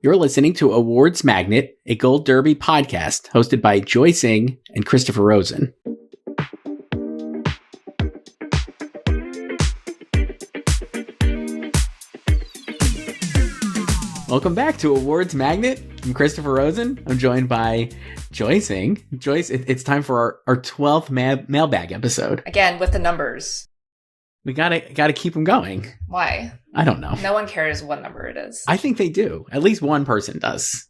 You're listening to Awards Magnet, a Gold Derby podcast hosted by Joyce and Christopher Rosen. Welcome back to Awards Magnet. I'm Christopher Rosen. I'm joined by Joyce. Joyce, it's time for our 12th mailbag episode. Again, with the numbers. We gotta keep them going. Why? I don't know. No one cares what number it is. I think they do. At least one person does.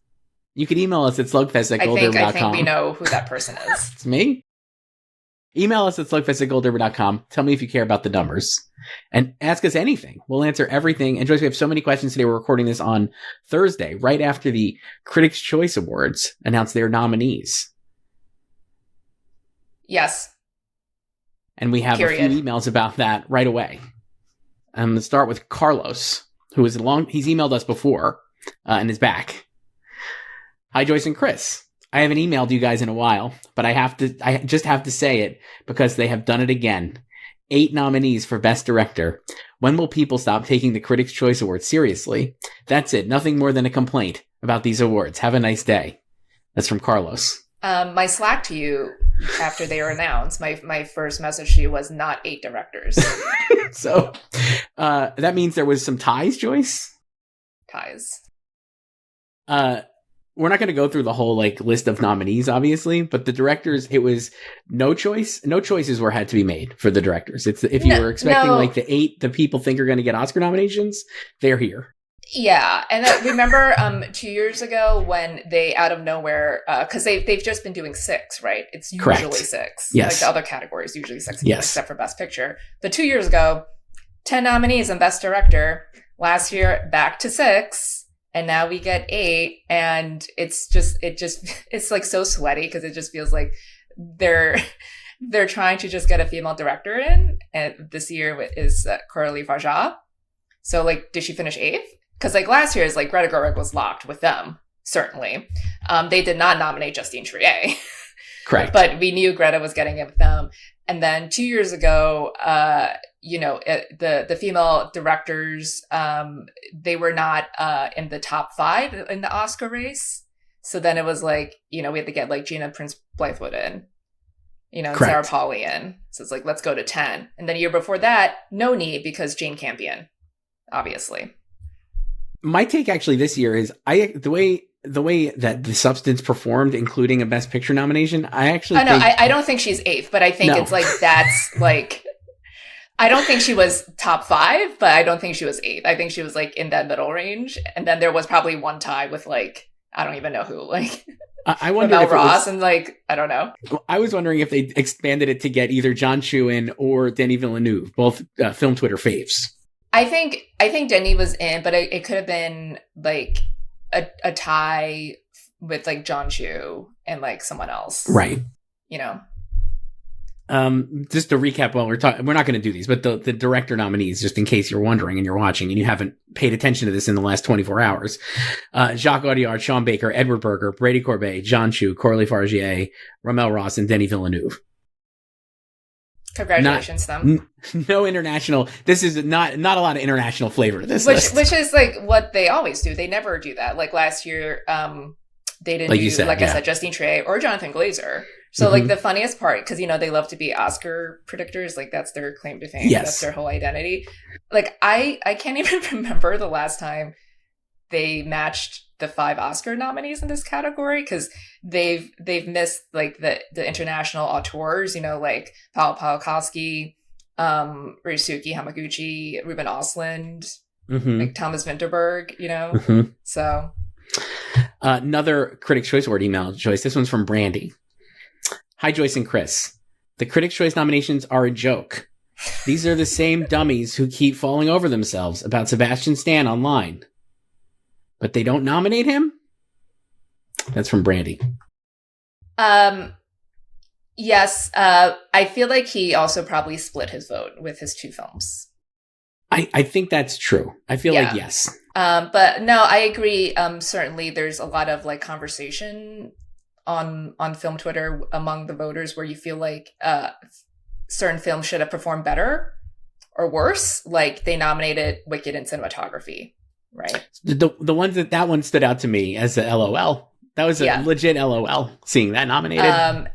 You can email us at slugfest@goldderby.com. I think we know who that person is. It's me. Email us at slugfest@goldderby.com. Tell me if you care about the numbers. And ask us anything. We'll answer everything. And Joyce, we have so many questions today. We're recording this on Thursday, right after the Critics' Choice Awards announced their nominees. Yes. And we have a few emails about that right away. I'm going to start with Carlos, who is he's emailed us before and is back. Hi, Joyce and Chris. I haven't emailed you guys in a while, but I just have to say it because they have done it again. 8 nominees for Best Director. When will people stop taking the Critics' Choice Awards seriously? That's it. Nothing more than a complaint about these awards. Have a nice day. That's from Carlos. My Slack to you after they were announced, my first message to you was not 8 directors. So that means there was some ties, Joyce? Ties. We're not going to go through the whole list of nominees, obviously, but the directors, it was no choice. No choices had to be made for the directors. It's if you were expecting the 8 the people think are going to get Oscar nominations, they're here. Yeah, and remember 2 years ago when they out of nowhere, because they've just been doing 6, right? It's usually Correct. 6. Yes. The other categories usually 6, yes. Except for Best Picture. But 2 years ago, 10 nominees and Best Director. Last year, back to 6, and now we get 8, and it's so sweaty because it just feels like they're trying to just get a female director in, and this year is Coralie Farjah. So did she finish 8th? Because last year's Greta Gerwig was locked with them, certainly. They did not nominate Justine Triet. Correct. But we knew Greta was getting it with them. And then 2 years ago, the female directors, they were not in the top 5 in the Oscar race. So then it was we had to get Gina Prince Bythewood in, and Sarah Polley in. So it's let's go to 10. And then a year before that, no need because Jane Campion, obviously. My take actually this year is the way that The Substance performed, including a Best Picture nomination, I don't think she's 8th, but I think it's that's I don't think she was top 5, but I don't think she was 8th. I think she was in that middle range. And then there was probably one tie with I don't even know who, I wonder Mel if Ross and I don't know. I was wondering if they expanded it to get either John Chu in or Denis Villeneuve, both film Twitter faves. I think Denis was in, but it could have been a tie with John Chu and someone else, right? Just to recap, while we're not going to do these, but the director nominees, just in case you're wondering and you're watching and you haven't paid attention to this in the last 24 hours: Jacques Audiard, Sean Baker, Edward Berger, Brady Corbet, John Chu, Coralie Farjah, Ramel Ross, and Denis Villeneuve. Congratulations, them. No international. This is not a lot of international flavor to this list. Which is what they always do. They never do that. Last year, they didn't I said, Justine Triet or Jonathan Glazer. So the funniest part, because they love to be Oscar predictors, that's their claim to fame. Yes. That's their whole identity. I can't even remember the last time they matched the 5 Oscar nominees in this category, because they've missed the international auteurs, Paul Pawlikowski, Ryusuke Hamaguchi, Ruben Ostlund, Thomas Vinterberg, So another Critics' Choice Award email, Joyce. This one's from Brandy. Hi, Joyce and Chris. The Critics' Choice nominations are a joke. These are the same dummies who keep falling over themselves about Sebastian Stan online. But they don't nominate him? That's from Brandy. Yes. I feel he also probably split his vote with his 2 films. I think that's true. I feel yes. But no, I agree. Certainly there's a lot of conversation on film Twitter among the voters where you feel certain films should have performed better or worse. They nominated Wicked in cinematography. right? The ones that one stood out to me as a LOL. That was a legit LOL seeing that nominated.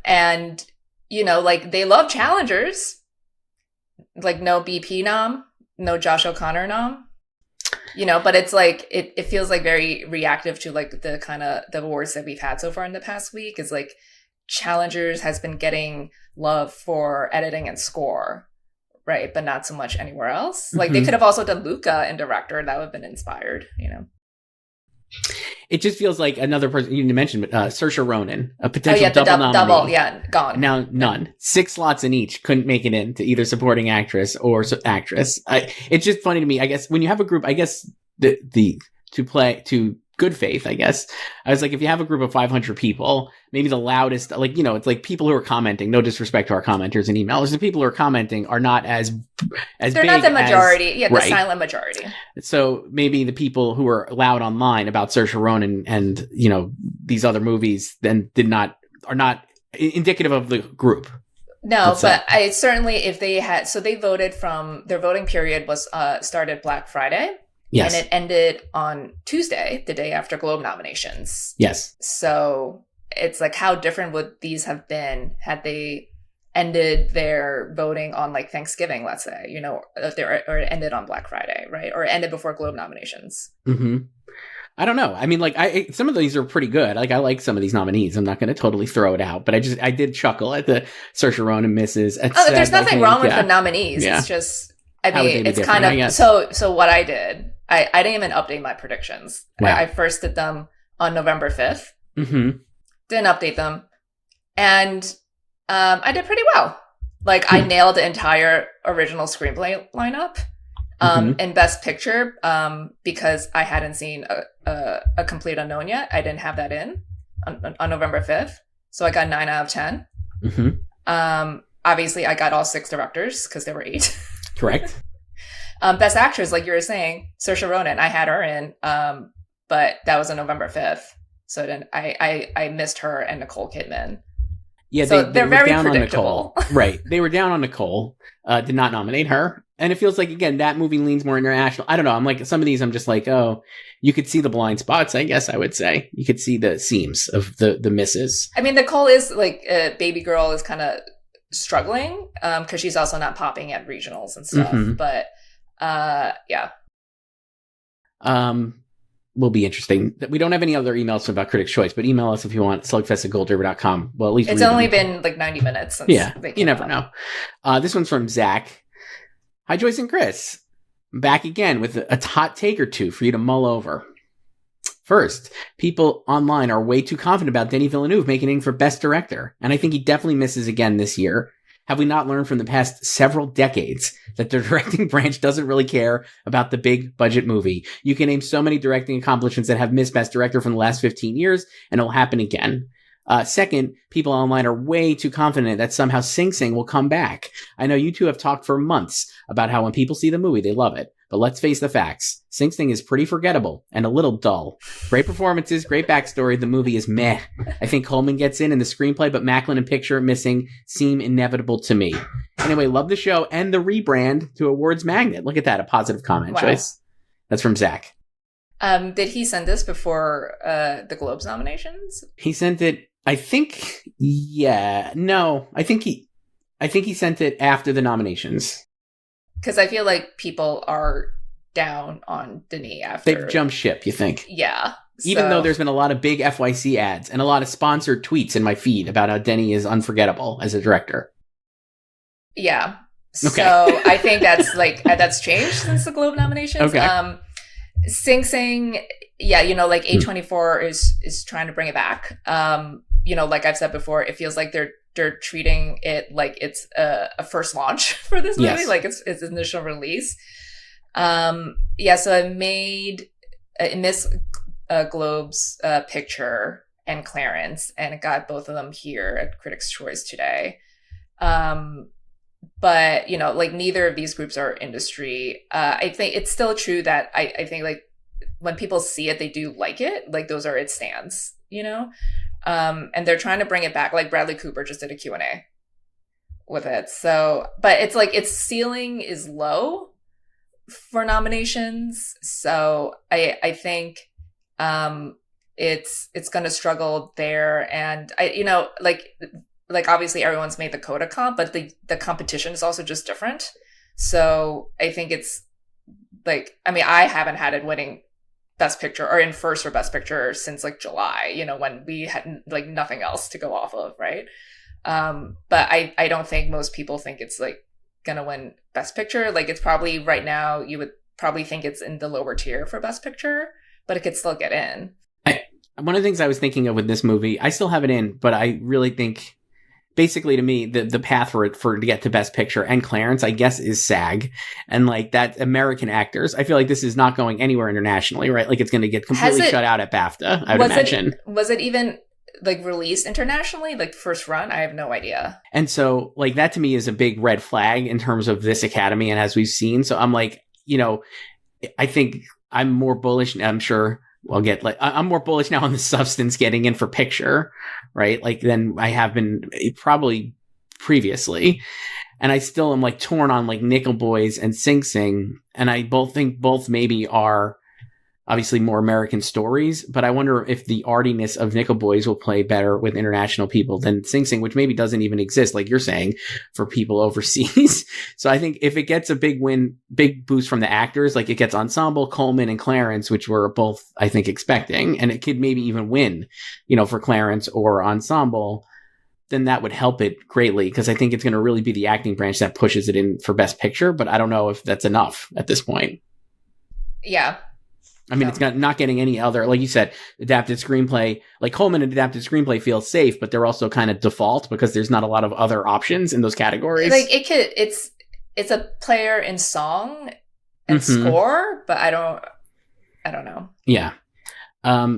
And like they love challengers. Like no BP nom, no Josh O'Connor nom. But it's like it feels like very reactive to like the kind of the awards that we've had so far in the past week. Is like challengers has been getting love for editing and score, right? But not so much anywhere else. Like they could have also done Luca and director. That would have been inspired, It just feels like another person you mentioned, Saoirse Ronan, a potential double nominee. Gone. Now none. 6 slots in each, couldn't make it into either supporting actress or actress. It's just funny to me. I guess when you have a group, I guess to good faith, I guess. I was like, if you have a group of 500 people, maybe the loudest, like, it's like people who are commenting, no disrespect to our commenters and emailers, the people who are commenting are not as they're big not the majority. The right. silent majority. So maybe the people who are loud online about Saoirse Ronan and, these other movies then are not indicative of the group. No, but I certainly, if they had, so they voted from, their voting period was started Black Friday. Yes. And it ended on Tuesday, the day after Globe nominations. Yes. So it's like, how different would these have been had they ended their voting on like Thanksgiving, let's say, or ended on Black Friday, right? Or ended before Globe nominations. Mm-hmm. I don't know. I mean, like, some of these are pretty good. Like, I like some of these nominees. I'm not going to totally throw it out, but I did chuckle at the Saoirse Ronan misses. There's nothing wrong with the nominees. Yeah. It's just, I mean, it's kind of, so what I did, I didn't even update my predictions. Wow. I first did them on November 5th. Mm-hmm. Didn't update them. And I did pretty well. Like, I nailed the entire original screenplay lineup. In Best Picture, because I hadn't seen a Complete Unknown yet. I didn't have that in on November 5th. So I got 9 out of 10. Mm-hmm. Obviously, I got all 6 directors because there were 8. Correct. Best Actress, like you were saying, Saoirse Ronan, I had her in, but that was on November 5th. So then I missed her and Nicole Kidman. Yeah, so they're very down predictable. On Nicole. Right. They were down on Nicole, did not nominate her. And it feels like, again, that movie leans more international. I don't know. I'm like, some of these, I'm just like, oh, you could see the blind spots, I guess I would say. You could see the seams of the misses. I mean, Nicole is like, Baby Girl is kind of struggling because she's also not popping at regionals and stuff. Mm-hmm. But yeah. Will be interesting. We don't have any other emails about Critics' Choice, but email us if you want, slugfest@goldriver.com. Well, at least it's only been like 90 minutes since you never know. This one's from Zach. Hi, Joyce and Chris. I'm back again with a hot take or two for you to mull over. First, people online are way too confident about Denis Villeneuve making it for Best Director, and I think he definitely misses again this year. Have we not learned from the past several decades that the directing branch doesn't really care about the big budget movie? You can name so many directing accomplishments that have missed Best Director from the last 15 years, and it'll happen again. Second, people online are way too confident that somehow Sing Sing will come back. I know you two have talked for months about how when people see the movie, they love it. But let's face the facts. Sing Sing is pretty forgettable and a little dull. Great performances, great backstory. The movie is meh. I think Coleman gets in the screenplay, but Macklin and picture missing seem inevitable to me. Anyway, love the show and the rebrand to Awards Magnet. Look at that, a positive comment, wow. Joyce. That's from Zach. Did he send this before the Globes nominations? He sent it, I think, yeah. No, I think he sent it after the nominations. Because I feel like people are down on Denis after. They've jumped ship, you think? Yeah. Even though there's been a lot of big FYC ads and a lot of sponsored tweets in my feed about how Denis is unforgettable as a director. Yeah. Okay. So I think that's that's changed since the Globe nominations. Okay. Sing Sing, yeah, like A24 is trying to bring it back. Like I've said before, it feels like they're treating it like it's a first launch for this movie, yes. Like it's initial release. So I made Miss Globe's picture and Clarence, and it got both of them here at Critics' Choice today. But neither of these groups are industry. I think it's still true that I think like when people see it, they do like it. Like those are its stands, and they're trying to bring it back. Like Bradley Cooper just did a Q&A with it. So, but it's like its ceiling is low for nominations. So I think it's going to struggle there. And like obviously everyone's made the Coda comp, but the competition is also just different. So I think it's like, I mean, I haven't had it winning Best Picture or in first for Best Picture since like July, when we had like nothing else to go off of, right? But I don't think most people think it's like gonna win Best Picture. Like it's probably right now you would probably think it's in the lower tier for Best Picture, but it could still get in. One of the things I was thinking of with this movie, I still have it in, but I really think basically to me the path for to get to Best Picture and Clarence, I guess, is SAG and like that American actors. I feel like this is not going anywhere internationally, right? Like it's going to get completely shut out at BAFTA, I would imagine. Was it even like released internationally, like first run? I have no idea. And so like that to me is a big red flag in terms of this Academy and as we've seen. So I'm like, I think I'm more bullish. I'm sure we'll get I'm more bullish now on the substance getting in for picture, right? Like than I have been probably previously. And I still am like torn on like Nickel Boys and Sing Sing. And I think both maybe are obviously more American stories, but I wonder if the artiness of Nickel Boys will play better with international people than Sing Sing, which maybe doesn't even exist, like you're saying, for people overseas. So I think if it gets a big boost from the actors, like it gets Ensemble, Coleman, and Clarence, which we're both, I think, expecting, and it could maybe even win, for Clarence or Ensemble, then that would help it greatly, because I think it's going to really be the acting branch that pushes it in for Best Picture, but I don't know if that's enough at this point. Yeah. I mean, it's not getting any other, like you said, adapted screenplay. Like Coleman and adapted screenplay feel safe, but they're also kind of default because there's not a lot of other options in those categories. Like it's a player in song and score, but I don't know. Yeah.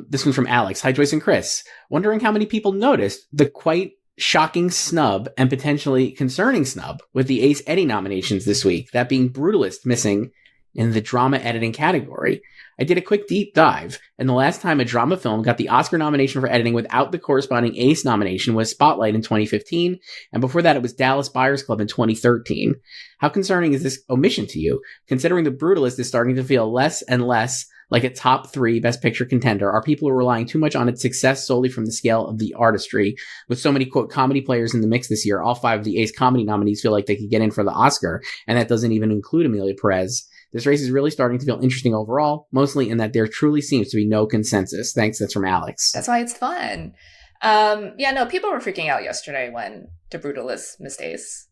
This one's from Alex. Hi, Joyce and Chris. Wondering how many people noticed the quite shocking snub and potentially concerning snub with the ACE Eddie nominations this week, that being Brutalist missing in the drama editing category. I did a quick deep dive, and the last time a drama film got the Oscar nomination for editing without the corresponding ACE nomination was Spotlight in 2015, and before that it was Dallas Buyers Club in 2013. How concerning is this omission to you, considering The Brutalist is starting to feel less and less like a top 3 Best Picture contender? Are people relying too much on its success solely from the scale of the artistry? With so many, quote, comedy players in the mix this year, all 5 of the ACE comedy nominees feel like they could get in for the Oscar, and that doesn't even include Emilia Pérez. This race is really starting to feel interesting overall, mostly in that there truly seems to be no consensus. Thanks, that's from Alex. That's why it's fun. People were freaking out yesterday when The Brutalist missed ACE.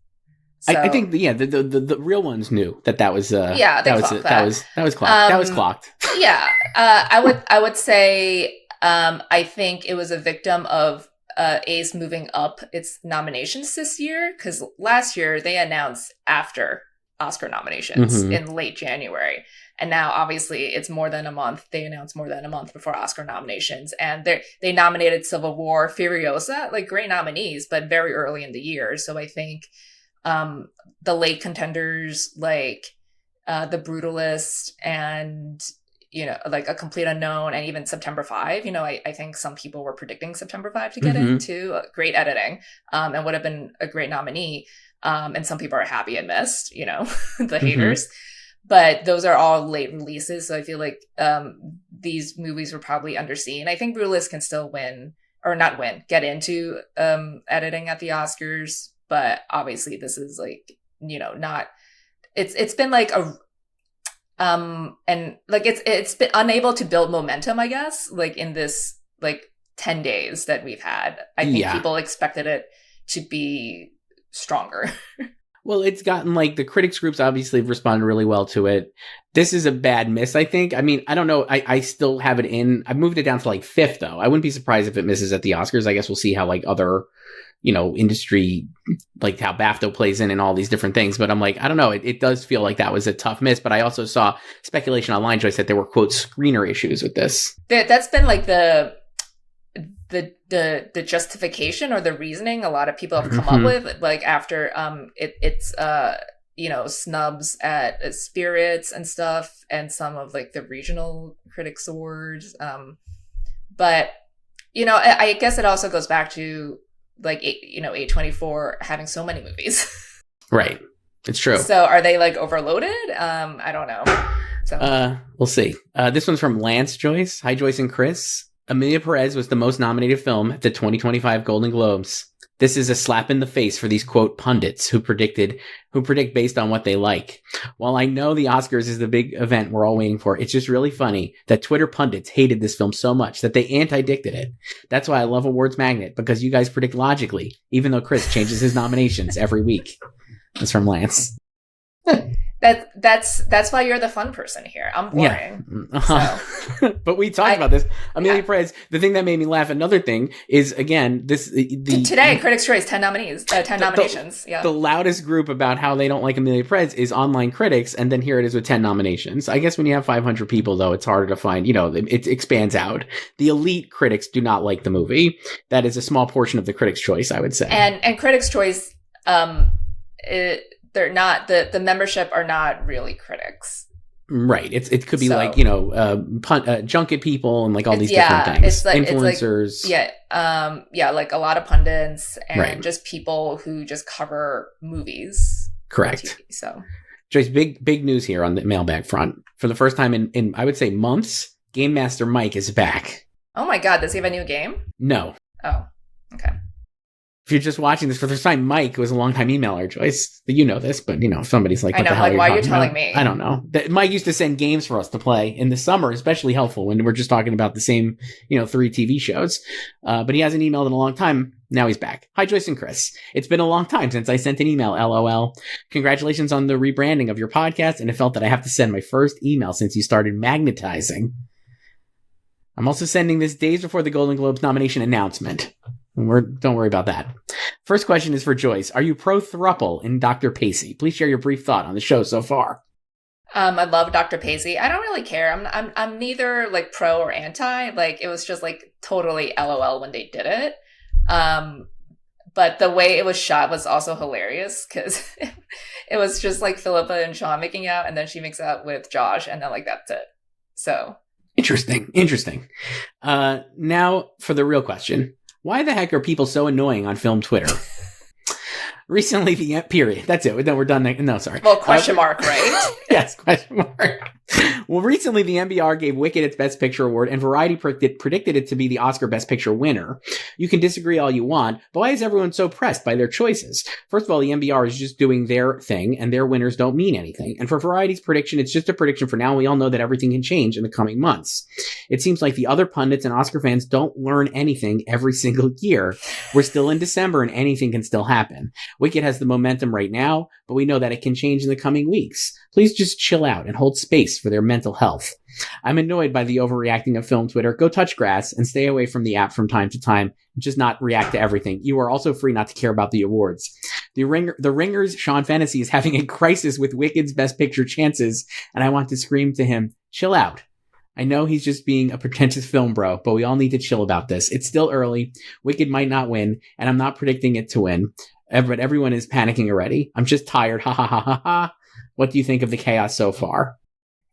So, I think, the real ones knew that was that was clocked. That was clocked. Yeah, I would say I think it was a victim of ACE moving up its nominations this year, because last year they announced after Oscar nominations in late January. And now obviously it's more than a month. They announced more than a month before Oscar nominations. And they nominated Civil War, Furiosa, like great nominees, but very early in the year. So I think the late contenders like The Brutalist and, like A Complete Unknown and even September 5, I think some people were predicting September 5 to get into great editing and would have been a great nominee. And some people are happy it missed, the haters. But those are all late releases. So I feel like these movies were probably underseen. I think Brutalist can still win, or not win, get into editing at the Oscars. But obviously this is like, not, it's been like and like it's been unable to build momentum, I guess, like in this like 10 days that we've had. I think people expected it to be stronger. Well, it's gotten like the critics groups obviously have responded really well to it. This is a bad miss, I think. I mean, I don't know. I still have it in. I've moved it down to like 5th, though. I wouldn't be surprised if it misses at the Oscars. I guess we'll see how like other, industry, like how BAFTA plays in and all these different things. But I'm like, I don't know. It does feel like that was a tough miss. But I also saw speculation online, Joyce, that there were, quote, screener issues with this. That's been like the justification or the reasoning a lot of people have come up with, like after it's snubs at Spirits and stuff, and some of like the regional critics awards. But I guess it also goes back to like A24 having so many movies. Right. It's true. So are they like overloaded? I don't know. So we'll see. This one's from Lance Joyce. Hi, Joyce and Chris. Emilia Pérez was the most nominated film at the 2025 Golden Globes. This is a slap in the face for these, quote, pundits who predict based on what they like. While I know the Oscars is the big event we're all waiting for, it's just really funny that Twitter pundits hated this film so much that they anti-dicted it. That's why I love Awards Magnet, because you guys predict logically, even though Chris changes his nominations every week. That's from Lance. That's why you're the fun person here. I'm boring. Yeah. So. But we talked about this. Emilia Pérez, the thing that made me laugh, another thing is, again, today, Critics' Choice, 10 nominations. Yeah. The loudest group about how they don't like Emilia Pérez is online critics, and then here it is with 10 nominations. I guess when you have 500 people, though, it's harder to find, it expands out. The elite critics do not like the movie. That is a small portion of the Critics' Choice, I would say. And Critics' Choice, they're not, the membership are not really critics. Right. It could be junket people and like all these different things. It's like, influencers. Like a lot of pundits and just people who just cover movies. Correct. On TV, so Joyce, big news here on the mailbag front. For the first time in I would say months, Game Master Mike is back. Oh my God, does he have a new game? No. Oh, okay. If you're just watching this for the first time, Mike was a longtime emailer, Joyce. You know this, but somebody's like, what the hell are you why are you telling me? I don't know. Mike used to send games for us to play in the summer, especially helpful when we're just talking about the same, 3 TV shows. But he hasn't emailed in a long time. Now he's back. Hi, Joyce and Chris. It's been a long time since I sent an email, LOL. Congratulations on the rebranding of your podcast, and it felt that I have to send my first email since you started magnetizing. I'm also sending this days before the Golden Globes nomination announcement. Don't worry about that. First question is for Joyce. Are you pro-thruple in Dr. Pacey? Please share your brief thought on the show so far. I love Dr. Pacey. I don't really care. I'm neither like pro or anti. Like it was just like totally LOL when they did it. But the way it was shot was also hilarious because it was just like Philippa and Sean making out, and then she makes out with Josh, and then like that's it. So interesting. Now for the real question. Why the heck are people so annoying on film Twitter? Recently, period. That's it. No, we're done. No, sorry. Well, question mark, right? Yes, question mark. Well, recently, the NBR gave Wicked its Best Picture award, and Variety predicted it to be the Oscar Best Picture winner. You can disagree all you want, but why is everyone so pressed by their choices? First of all, the NBR is just doing their thing, and their winners don't mean anything. And for Variety's prediction, it's just a prediction for now. We all know that everything can change in the coming months. It seems like the other pundits and Oscar fans don't learn anything every single year. We're still in December, and anything can still happen. Wicked has the momentum right now, but we know that it can change in the coming weeks. Please just chill out and hold space for their mental health. I'm annoyed by the overreacting of film Twitter. Go touch grass and stay away from the app from time to time. Just not react to everything. You are also free not to care about the awards. The Ringer's Sean Fennessy is having a crisis with Wicked's Best Picture chances, and I want to scream to him, chill out. I know he's just being a pretentious film bro, but we all need to chill about this. It's still early. Wicked might not win, and I'm not predicting it to win. But everyone is panicking already. I'm just tired. Ha ha ha ha ha. What do you think of the chaos so far?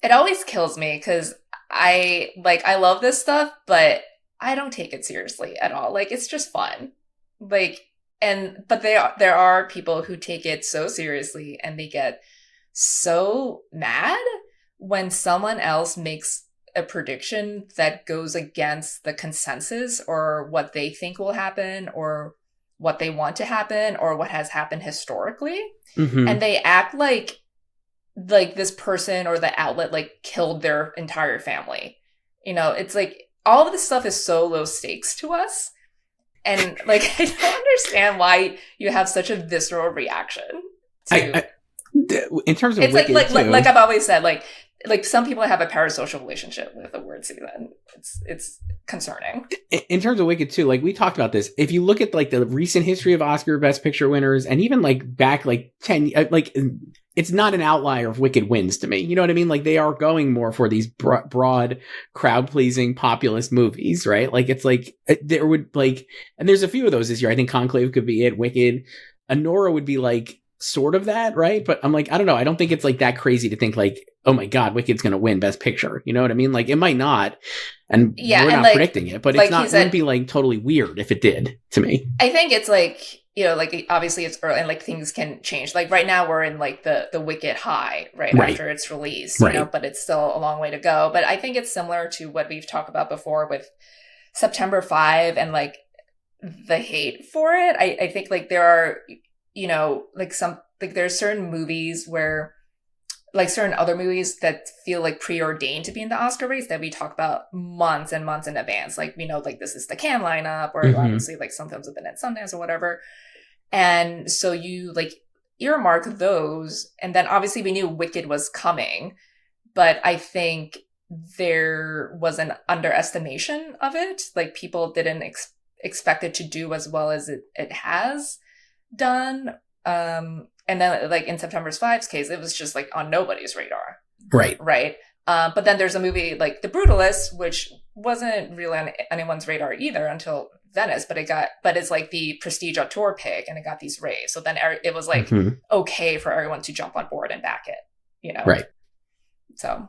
It always kills me because I love this stuff, but I don't take it seriously at all. Like, it's just fun. But there are people who take it so seriously and they get so mad when someone else makes a prediction that goes against the consensus or what they think will happen or what they want to happen or what has happened historically. Mm-hmm. And they act like this person or the outlet like killed their entire family. It's like all of this stuff is so low stakes to us. And like, I don't understand why you have such a visceral reaction to in terms of it's Wicked, like I've always said, like some people have a parasocial relationship with the word season. It's concerning. In terms of Wicked too, like we talked about this. If you look at like the recent history of Oscar Best Picture winners, and even like back like 10, like it's not an outlier of Wicked wins to me. You know what I mean? Like they are going more for these broad, crowd pleasing, populist movies, right? Like it's like there would like, and there's a few of those this year. I think Conclave could be it. Wicked, Anora would be like sort of that, right? But I'm like, I don't know. I don't think it's like that crazy to think like, oh my God, Wicked's going to win Best Picture. You know what I mean? Like it might not. And we're not predicting it, but it's not, it wouldn't be like totally weird if it did to me. I think it's like, like obviously it's early and like things can change. Like right now we're in like the Wicked high, right? After it's released, but it's still a long way to go. But I think it's similar to what we've talked about before with September 5 and like the hate for it. I think like there are, like there's certain movies where like certain other movies that feel like preordained to be in the Oscar race that we talk about months and months in advance. Like, like this is the Cannes lineup, or obviously like some films have been at Sundance or whatever. And so you like earmark those. And then obviously we knew Wicked was coming, but I think there was an underestimation of it. Like people didn't expect it to do as well as it has done. And then like in September 5's case, it was just like on nobody's radar. Right. But then there's a movie like The Brutalist, which wasn't really on anyone's radar either until Venice, but it's like the prestige auteur pick and it got these raves. So then it was like okay for everyone to jump on board and back it, Right. So.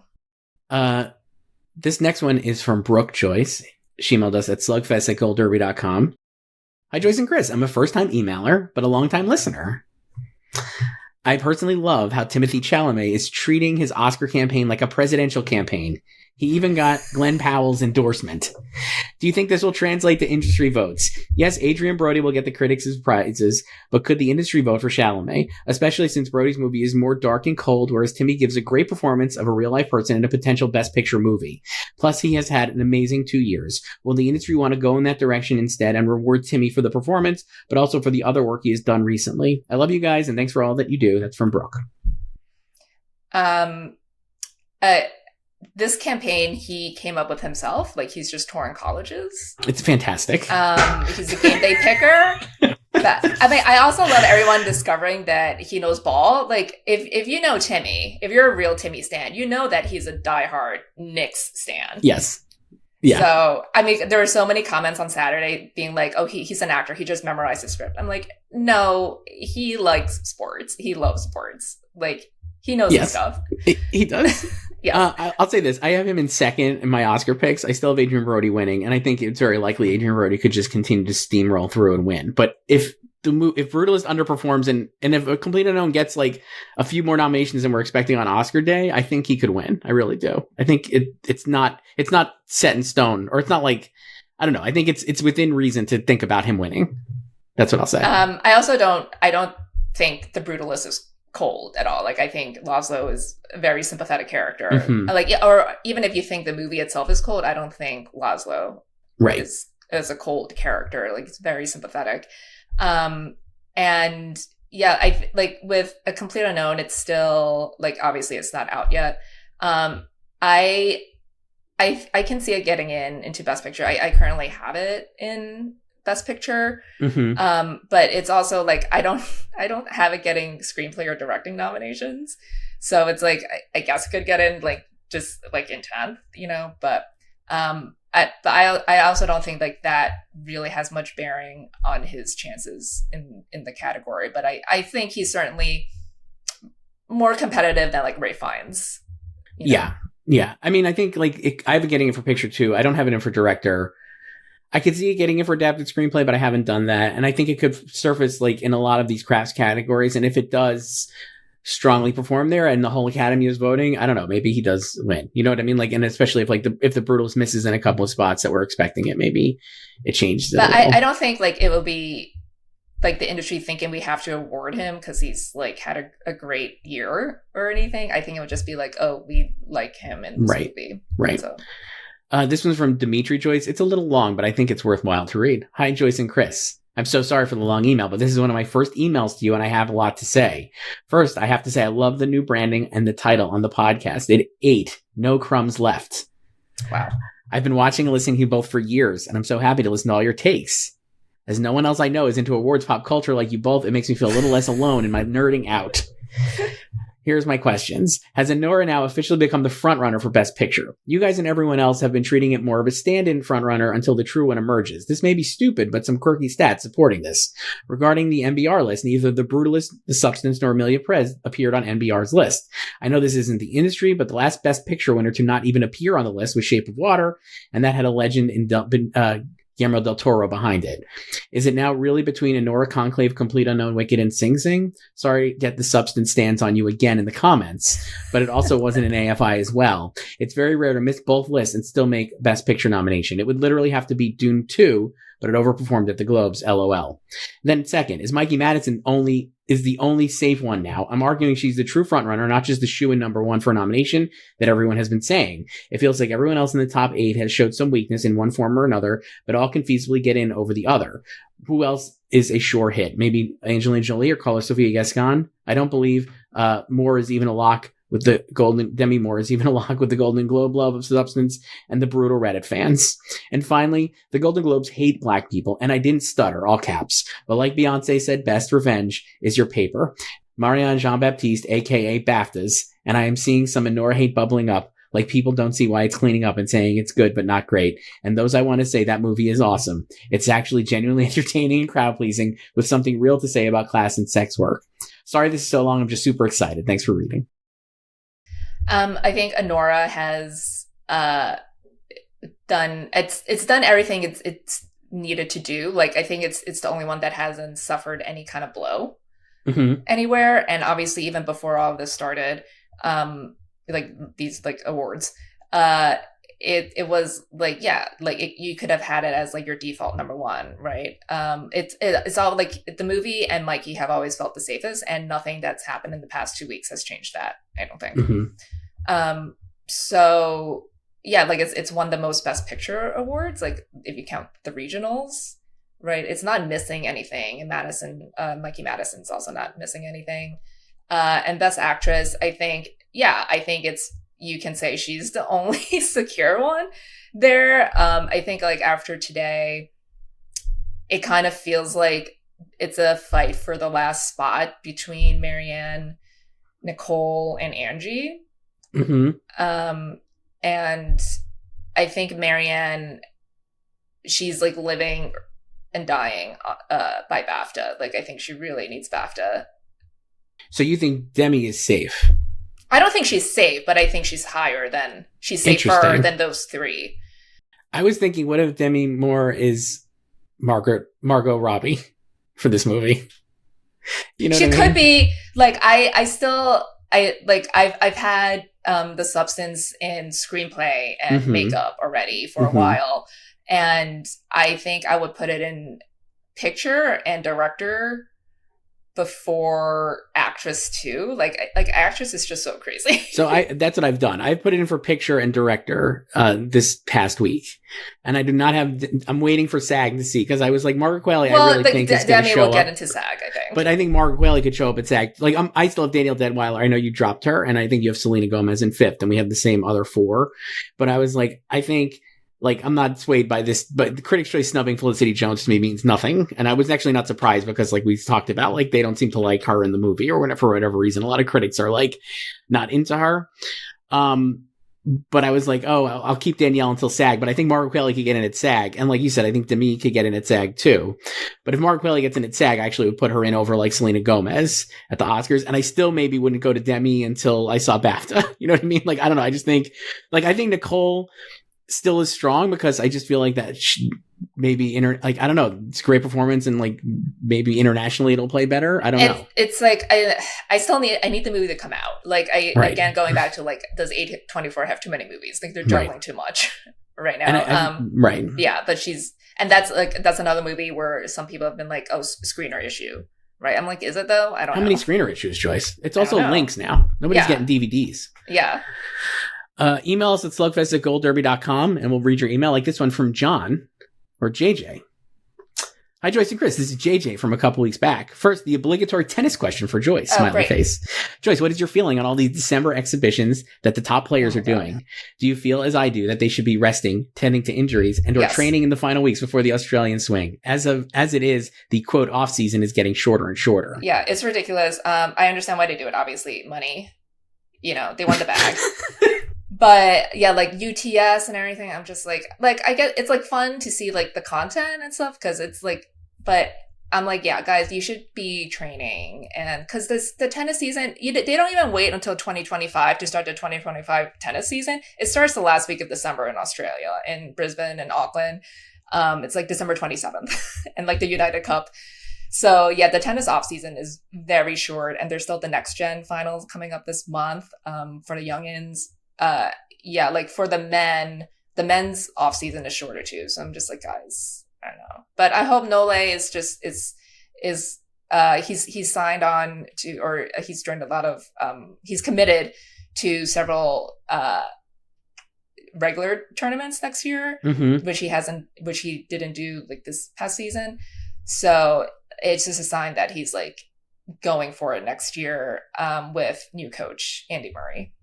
This next one is from Brooke Joyce. She emailed us at slugfest@goldderby.com. Hi, Joyce and Chris. I'm a first-time emailer, but a long-time listener. I personally love how Timothée Chalamet is treating his Oscar campaign like a presidential campaign. He even got Glenn Powell's endorsement. Do you think this will translate to industry votes? Yes, Adrian Brody will get the critics' prizes, but could the industry vote for Chalamet? Especially since Brody's movie is more dark and cold, whereas Timmy gives a great performance of a real-life person in a potential Best Picture movie. Plus, he has had an amazing 2 years. Will the industry want to go in that direction instead and reward Timmy for the performance, but also for the other work he has done recently? I love you guys, and thanks for all that you do. That's from Brooke. This campaign he came up with himself. Like he's just touring colleges. It's fantastic. He's a game day picker. But I mean, I also love everyone discovering that he knows ball. Like if you know Timmy, if you're a real Timmy stan, you know that he's a diehard Knicks stan. Yes. Yeah. So I mean, there were so many comments on Saturday being like, "Oh, he's an actor. He just memorized the script." I'm like, no, he likes sports. He loves sports. Like he knows his stuff. He does. Yeah. I'll say this. I have him in second in my Oscar picks. I still have Adrian Brody winning, and I think it's very likely Adrian Brody could just continue to steamroll through and win. But if Brutalist underperforms and if A Complete Unknown gets like a few more nominations than we're expecting on Oscar day, I think he could win. I really do. I think it's not set in stone, or it's not like, I don't know. I think it's within reason to think about him winning. That's what I'll say. I don't think The Brutalist is cold at all. Like I think Laszlo is a very sympathetic character. Like, or even if you think the movie itself is cold, I don't think Laszlo is a cold character. Like it's very sympathetic. And yeah, I like with A Complete Unknown, it's still like obviously it's not out yet. I can see it getting into Best Picture. I currently have it in Best Picture. But it's also like I don't have it getting screenplay or directing nominations. So it's like I guess it could get in like just like in 10th, but I also don't think like that really has much bearing on his chances in the category. But I think he's certainly more competitive than like Ralph Fiennes. Yeah. I mean, I think like I have it getting it for picture too. I don't have it in for director. I could see it getting it for adapted screenplay, but I haven't done that. And I think it could surface like in a lot of these crafts categories. And if it does strongly perform there and the whole Academy is voting, I don't know, maybe he does win. You know what I mean? Like, and especially if the Brutalist misses in a couple of spots that we're expecting it, maybe it changes. But I don't think like it will be like the industry thinking we have to award him because he's like had a great year or anything. I think it would just be like, oh, we like him in this movie. Right. So. This one's from Dimitri Joyce. It's a little long, but I think it's worthwhile to read. Hi, Joyce and Chris. I'm so sorry for the long email, but this is one of my first emails to you, and I have a lot to say. First, I have to say I love the new branding and the title on the podcast. It ate no crumbs left. Wow. I've been watching and listening to you both for years, and I'm so happy to listen to all your takes. As no one else I know is into awards pop culture like you both, it makes me feel a little less alone in my nerding out. Here's my questions. Has Anora now officially become the frontrunner for Best Picture? You guys and everyone else have been treating it more of a stand-in frontrunner until the true one emerges. This may be stupid, but some quirky stats supporting this. Regarding the NBR list, neither The Brutalist, The Substance, nor Emilia Pérez appeared on NBR's list. I know this isn't the industry, but the last Best Picture winner to not even appear on the list was Shape of Water, and that had a legend in Guillermo del Toro behind it. Is it now really between Anora, Conclave, Complete Unknown, Wicked, and Sing Sing? Sorry, get the substance stands on you again in the comments, but it also wasn't an AFI as well. It's very rare to miss both lists and still make Best Picture nomination. It would literally have to be Dune 2, but it overperformed at the Globes, LOL. Then second, is Mikey Madison the only safe one now? I'm arguing she's the true frontrunner, not just the shoe-in number one for a nomination that everyone has been saying. It feels like everyone else in the top 8 has showed some weakness in one form or another, but all can feasibly get in over the other. Who else is a sure hit? Maybe Angelina Jolie or Carla Sofia Gascon? I don't believe Moore is even a lock with the Demi Moore is even a lock with the Golden Globe love of substance and the brutal Reddit fans. And finally, the Golden Globes hate black people, and I didn't stutter, all caps. But like Beyonce said, best revenge is your paper. Marianne Jean-Baptiste, aka BAFTAs, and I am seeing some Anora hate bubbling up, like people don't see why it's cleaning up and saying it's good but not great. And those I want to say, that movie is awesome. It's actually genuinely entertaining and crowd-pleasing with something real to say about class and sex work. Sorry this is so long, I'm just super excited. Thanks for reading. I think Anora has done everything it's needed to do. Like, I think it's the only one that hasn't suffered any kind of blow anywhere. And obviously, even before all of this started, like these like awards, it was like, yeah, like you could have had it as like your default number one, right? It's all like the movie and Mikey have always felt the safest, and nothing that's happened in the past 2 weeks has changed that, I don't think. So yeah, like it's won the most Best Picture awards, like if you count the regionals, right? It's not missing anything. And Mikey Madison's also not missing anything. And Best Actress, I think you can say she's the only secure one there. I think like after today, it kind of feels like it's a fight for the last spot between Marianne, Nicole, and Angie. And I think Marianne, she's like living and dying by BAFTA. Like, I think she really needs BAFTA. So you think Demi is safe? I don't think she's safe, but I think she's safer than those three. I was thinking, what if Demi Moore is Margot Robbie for this movie? You know, she could be like, I've had the substance in screenplay and makeup already for a while, and I think I would put it in picture and director before actress too. Like actress is just so crazy. So that's what I've done. I've put it in for picture and director this past week, and I do not have. I'm waiting for SAG to see, because I was like, Margaret Qualley. I really think is going to show up. Will get into SAG, I think. But I think Margaret Qualley could show up at SAG. Like I still have Danielle Deadweiler. I know you dropped her, and I think you have Selena Gomez in 5th, and we have the same other 4. But I was like, I think. Like, I'm not swayed by this, but the Critics' Choice snubbing Felicity Jones to me means nothing. And I was actually not surprised, because, like we talked about, like, they don't seem to like her in the movie or whatever, for whatever reason. A lot of critics are, like, not into her. But I was like, oh, I'll keep Danielle until SAG. But I think Margaret Qualley could get in at SAG. And like you said, I think Demi could get in at SAG, too. But if Margaret Qualley gets in at SAG, I actually would put her in over, like, Selena Gomez at the Oscars. And I still maybe wouldn't go to Demi until I saw BAFTA. You know what I mean? Like, I don't know. I just think, like, I think Nicole still is strong, because I just feel like that maybe I don't know, it's a great performance, and like maybe internationally it'll play better. I don't know. It's like I need the movie to come out. Like again, going back to like, does A24 have too many movies? Like they're juggling too much right now. Right. Yeah, but that's another movie where some people have been like, oh, screener issue. Right. I'm like, is it though? I don't know. How many screener issues, Joyce? It's also links now. Nobody's getting DVDs. Yeah. Email us at slugfest@goldderby.com, and we'll read your email, like this one from John, or JJ. Hi, Joyce and Chris. This is JJ from a couple weeks back. First, the obligatory tennis question for Joyce. Smiley face. Joyce, what is your feeling on all these December exhibitions that the top players are doing? Do you feel, as I do, that they should be resting, tending to injuries, and or training in the final weeks before the Australian swing? As it is, the quote off season is getting shorter and shorter. Yeah, it's ridiculous. I understand why they do it. Obviously, money. You know, they want the bag. But yeah, like UTS and everything, I'm just like I get, it's like fun to see like the content and stuff, because it's like, but I'm like, yeah, guys, you should be training, and because the tennis season, they don't even wait until 2025 to start the 2025 tennis season. It starts the last week of December in Australia, in Brisbane and Auckland. It's like December 27th and like the United Cup. So yeah, the tennis off season is very short, and there's still the next gen finals coming up this month for the youngins. Yeah, like for the men's off season is shorter too. So I'm just like, guys, I don't know, but I hope Nole is just he's signed on to, or he's joined a lot of he's committed to several regular tournaments next year, which he didn't do like this past season. So it's just a sign that he's like going for it next year with new coach Andy Murray.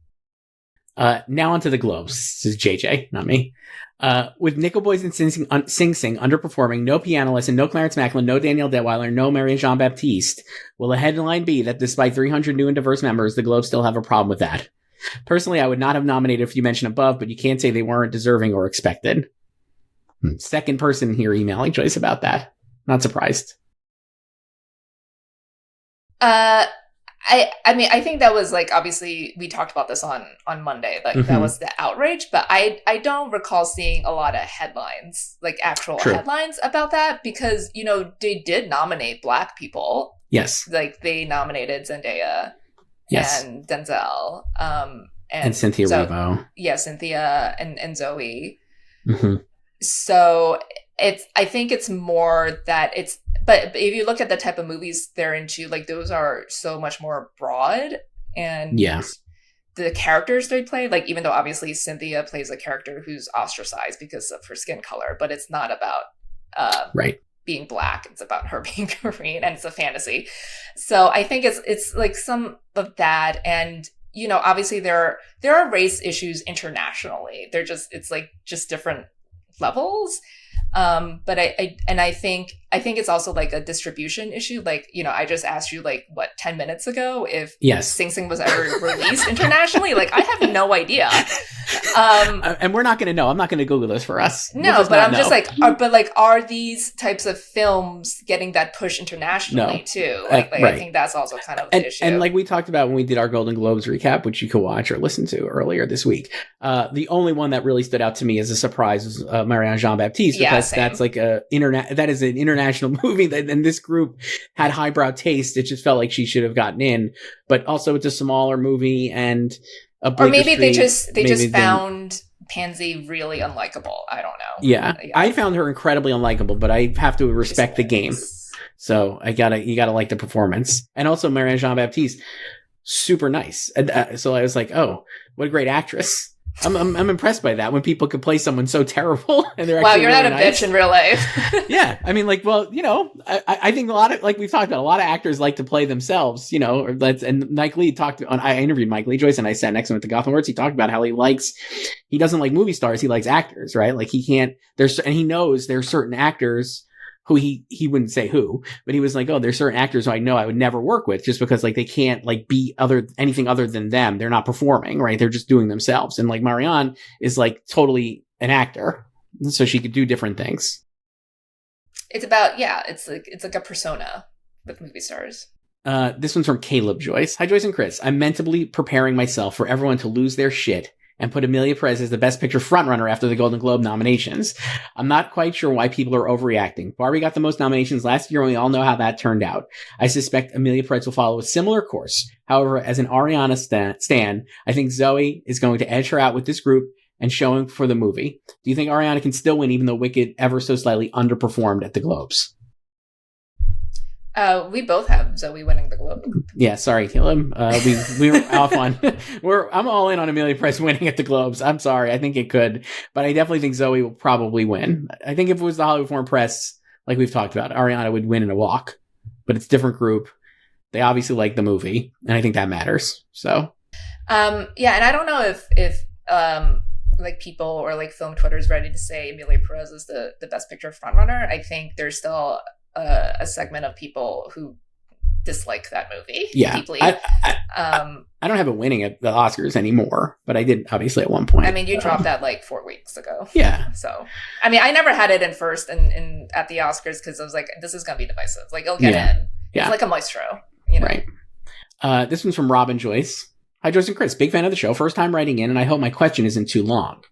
Now onto the Globes. This is JJ, not me. With Nickel Boys and Sing Sing underperforming, no piano lesson, no Clarence Macklin, no Danielle Detweiler, no Maria Jean-Baptiste, will the headline be that despite 300 new and diverse members, the Globes still have a problem with that? Personally, I would not have nominated a few mentioned above, but you can't say they weren't deserving or expected. Second person here emailing Joyce about that. Not surprised. I mean, I think that was like, obviously we talked about this on Monday, like that was the outrage, but I don't recall seeing a lot of headlines, like actual headlines about that, because, you know, they did nominate Black people. Yes. Like they nominated Zendaya and Denzel, and Cynthia Erivo. Yeah, Cynthia and Zoe. So I think it's more that but if you look at the type of movies they're into, like those are so much more broad, and the characters they play, like even though obviously Cynthia plays a character who's ostracized because of her skin color, but it's not about being Black, it's about her being Korean, and it's a fantasy. So I think it's like some of that, and you know, obviously there are race issues internationally. It's like just different levels. But I think it's also like a distribution issue. Like, you know, I just asked you like 10 minutes ago if Sing Sing was ever released internationally. Like, I have no idea. And we're not going to know. I'm not going to Google this for us. No, but I'm just like, are these types of films getting that push internationally too? Like I think that's also kind of the issue. And like we talked about when we did our Golden Globes recap, which you could watch or listen to earlier this week, the only one that really stood out to me as a surprise was Marianne Jean-Baptiste, because that's like that is an international movie, and this group had highbrow taste. It just felt like she should have gotten in, but also it's a smaller movie, and or maybe they just found Pansy really unlikable. I don't know. Yeah, I found her incredibly unlikable, but I have to respect the game. So you gotta like the performance, and also Marianne Jean-Baptiste, super nice. So I was like, oh, what a great actress. I'm impressed by that, when people can play someone so terrible and they're actually you're really not a bitch in real life. Yeah, I mean, like, well, you know, I think a lot of, like we've talked about, a lot of actors like to play themselves, you know. And Mike Lee I interviewed Mike Lee, Joyce, and I sat next to him at the Gotham Awards. He talked about how he doesn't like movie stars, he likes actors, right? Like and he knows there's certain actors who he wouldn't say who, but he was like, oh, there's certain actors who I know I would never work with, just because like they can't like be anything other than them. They're not performing, right? They're just doing themselves. And like Marianne is like totally an actor, so she could do different things. It's about, it's like a persona with movie stars. This one's from Caleb Joyce. Hi, Joyce and Chris. I'm mentally preparing myself for everyone to lose their shit and put Emilia Pérez as the Best Picture frontrunner after the Golden Globe nominations. I'm not quite sure why people are overreacting. Barbie got the most nominations last year, and we all know how that turned out. I suspect Emilia Pérez will follow a similar course. However, as an Ariana stan, I think Zoe is going to edge her out with this group and showing for the movie. Do you think Ariana can still win, even though Wicked ever so slightly underperformed at the Globes? We both have Zoe winning the Globe. Yeah, sorry, Caleb. We were off on. I'm all in on Emilia Pérez winning at the Globes. I'm sorry, I think it could, but I definitely think Zoe will probably win. I think if it was the Hollywood Foreign Press, like we've talked about, Ariana would win in a walk. But it's a different group. They obviously like the movie, and I think that matters. So, and I don't know if like people or like film Twitter is ready to say Emilia Pérez is the Best Picture frontrunner. I think there's still a segment of people who dislike that movie deeply. I don't have it winning at the Oscars anymore, but I did obviously at one point. I mean, you dropped that like 4 weeks ago. Yeah. So, I mean, I never had it in first and at the Oscars because I was like, this is going to be divisive. Like, it'll get in. Yeah. It's like a maestro, you know? Right. This one's from Robin Joyce. Hi, Joyce and Chris. Big fan of the show. First time writing in, and I hope my question isn't too long.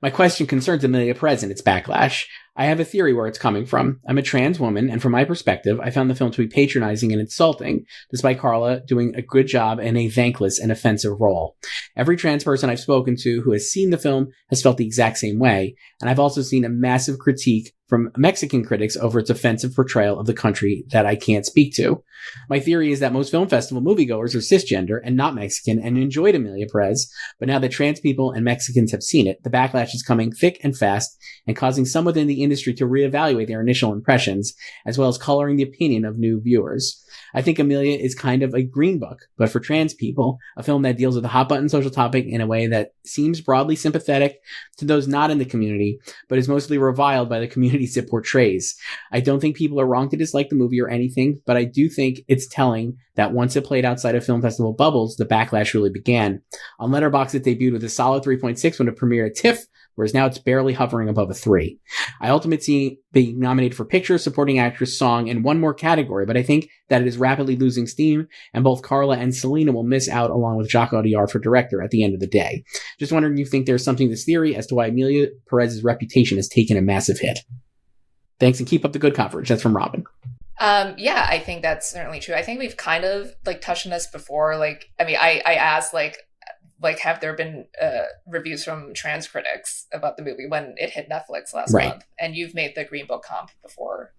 My question concerns Emilia Pérez and its backlash. I have a theory where it's coming from. I'm a trans woman, and from my perspective, I found the film to be patronizing and insulting, despite Carla doing a good job in a thankless and offensive role. Every trans person I've spoken to who has seen the film has felt the exact same way, and I've also seen a massive critique from Mexican critics over its offensive portrayal of the country that I can't speak to. My theory is that most film festival moviegoers are cisgender and not Mexican and enjoyed Emilia Pérez, but now that trans people and Mexicans have seen it, the backlash is coming thick and fast and causing some within the industry to reevaluate their initial impressions, as well as coloring the opinion of new viewers. I think Emilia is kind of a green book, but for trans people, a film that deals with a hot button social topic in a way that seems broadly sympathetic to those not in the community, but is mostly reviled by the communities it portrays. I don't think people are wrong to dislike the movie or anything, but I do think it's telling that once it played outside of film festival bubbles, the backlash really began. On Letterboxd, it debuted with a solid 3.6 when it premiered at TIFF, whereas now it's barely hovering above a 3. I ultimately see being nominated for Picture, Supporting Actress, Song, and one more category, but I think that it is rapidly losing steam, and both Carla and Selena will miss out along with Jacques Audiard for director at the end of the day. Just wondering if you think there's something to this theory as to why Emilia Pérez's reputation has taken a massive hit. Thanks, and keep up the good coverage. That's from Robin. Yeah, I think that's certainly true. I think we've kind of touched on this before. I asked have there been reviews from trans critics about the movie when it hit Netflix last month? And you've made the Green Book comp before.